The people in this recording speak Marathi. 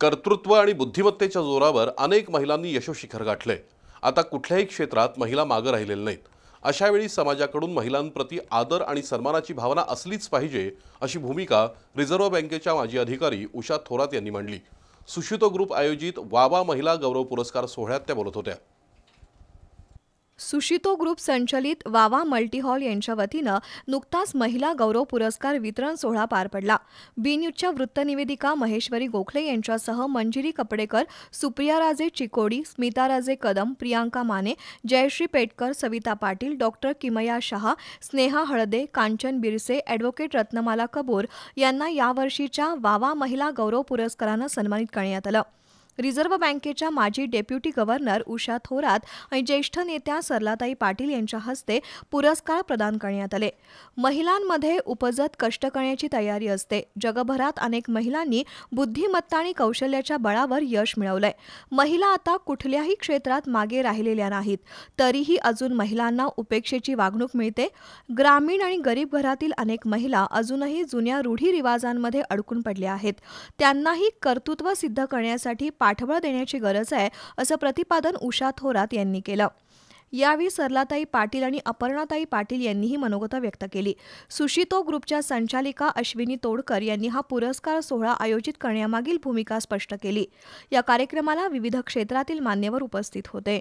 कर्तृत्व आणि बुद्धिमत्तेच्या जोरावर अनेक महिलांनी यशोशिखर गाठले। आता कुठल्याही क्षेत्रात महिला मागे राहिलेल्या नाहीत। अशा वेळी समाजाकडून महिलांप्रती आदर आणि सन्मानाची भावना असलीच पाहिजे, अशी भूमिका रिझर्व्ह बँकेच्या माजी अधिकारी उषा थोरात यांनी मांडली। सुशितो ग्रुप आयोजित वावा महिला गौरव पुरस्कार सोहळ्यात त्या बोलत होत्या। सुशितो ग्रुप संचलित वावा मल्टी हॉल यांच्या वतीनं नुकताच महिला गौरव पुरस्कार वितरण सोहळा पार पडला। बी न्यूजच्या वृत्तनिवेदिका महेश्वरी गोखले यांच्यासह मंजिरी कपडेकर, सुप्रिया राजे चिकोडी, स्मिता राजे कदम, प्रियांका माने, जयश्री पेटकर, सविता पाटील, डॉक्टर किमया शहा, स्नेहा हळदे, कांचन बिरसे, ॲडव्होकेट रत्नमाला कपूर यांना यावर्षीच्या वावा महिला गौरव पुरस्कारानं सन्मानित करण्यात आलं। रिझर्व्ह बँकेच्या माजी डेप्युटी गव्हर्नर उषा थोरात आणि ज्येष्ठ नेत्या सरलाताई पाटील यांच्या हस्ते पुरस्कार प्रदान करण्यात आले। महिलांमध्ये उपजत कष्ट करण्याची तयारी असते। जगभरात अनेक महिलांनी बुद्धिमत्ता आणि कौशल्याच्या बळावर यश मिळवलंय। महिला आता कुठल्याही क्षेत्रात मागे राहिलेल्या नाहीत, तरीही अजून महिलांना उपेक्षेची वागणूक मिळते। ग्रामीण आणि गरीब घरातील अनेक महिला अजूनही जुन्या रूढी-रिवाजांमध्ये अडकून पडल्या आहेत। त्यांनाही कर्तृत्व सिद्ध करण्यासाठी पाठबळ देण्याची गरज आहे, असं प्रतिपादन उषा थोरात यांनी केलं। यावेळी सरलाताई पाटील आणि अपर्णाताई पाटील यांनीही मनोगत व्यक्त केली। सुशितो ग्रुपच्या संचालिका अश्विनी तोडकर यांनी हा पुरस्कार सोहळा आयोजित करण्यामागील भूमिका स्पष्ट केली। या कार्यक्रमाला विविध क्षेत्रातील मान्यवर उपस्थित होते।